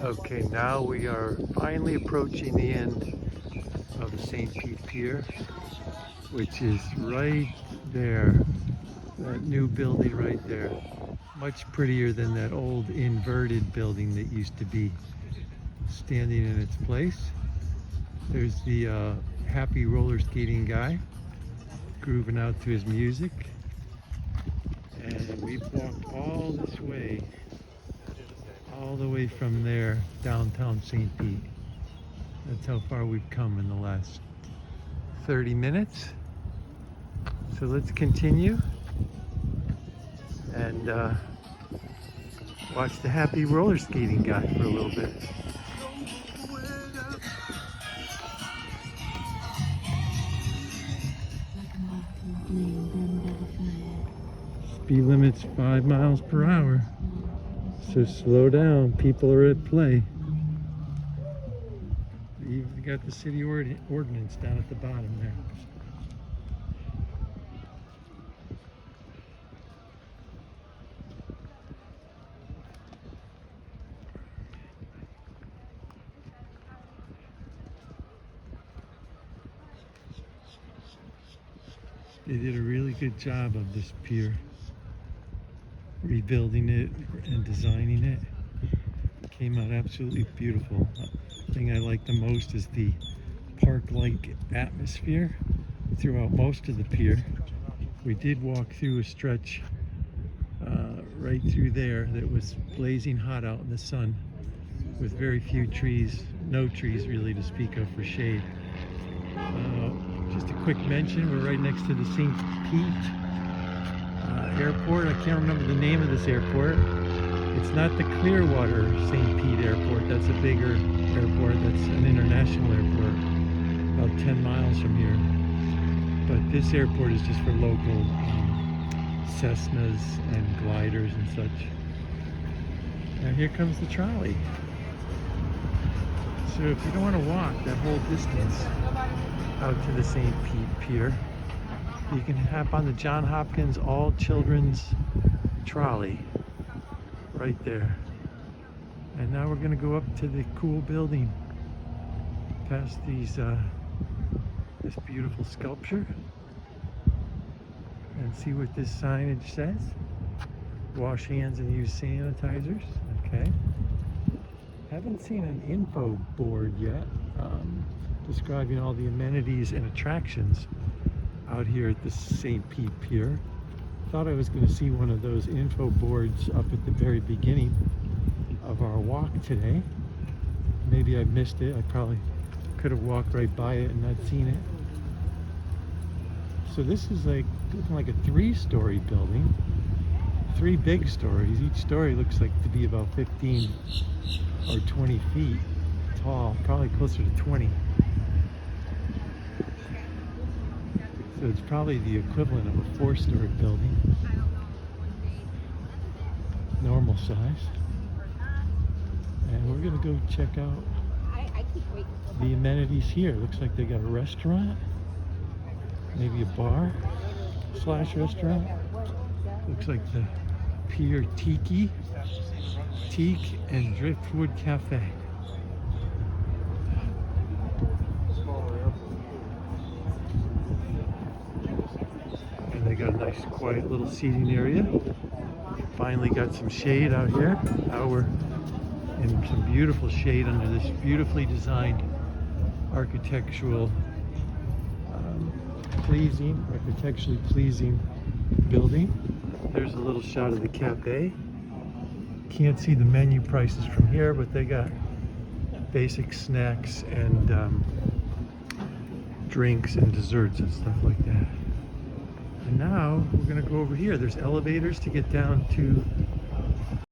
Okay, now we are finally approaching the end of the St. Pete Pier, which is right there. That new building right there. Much prettier than that old inverted building that used to be standing in its place. There's the happy roller skating guy grooving out to his music. And we've walked all this way, all the way from there, downtown St. Pete. That's how far we've come in the last 30 minutes. So let's continue and watch the happy roller skating guy for a little bit. Speed limit's 5 miles per hour. So slow down, people are at play. You've got the city ordinance down at the bottom there. They did a really good job of this pier, rebuilding it and designing it. It came out absolutely beautiful. The thing I like the most is the park-like atmosphere throughout most of the pier. We did walk through a stretch right through there that was blazing hot out in the sun with very few trees, no trees really to speak of for shade. Just a quick mention, we're right next to the St. Pete airport. I can't remember the name of this airport. It's not the Clearwater St. Pete airport. That's a bigger airport. That's an international airport, about 10 miles from here. But this airport is just for local Cessnas and gliders and such. And here comes the trolley. So if you don't want to walk that whole distance out to the St. Pete Pier, you can hop on the John Hopkins All Children's Trolley right there. And now we're going to go up to the cool building past these this beautiful sculpture and see what this signage says. Wash hands and use sanitizers. Okay. Haven't seen an info board yet describing all the amenities and attractions out here at the St. Pete Pier. Thought I was going to see one of those info boards up at the very beginning of our walk today. Maybe I missed it. I probably could have walked right by it and not seen it. So this is looking like a 3-story building. 3 big stories. Each story looks like to be about 15 or 20 feet tall, probably closer to 20. So it's probably the equivalent of a 4-story building, normal size. And we're gonna go check out the amenities here. Looks like they got a restaurant, maybe a bar / restaurant. Looks like the Pier Teak and Driftwood Cafe. And they got a nice quiet little seating area. Finally got some shade out here. Now we're in some beautiful shade under this beautifully designed architecturally pleasing building. There's a little shot of the cafe. Can't see the menu prices from here, but they got basic snacks and drinks and desserts and stuff like that. And now we're gonna go over here. There's elevators to get down to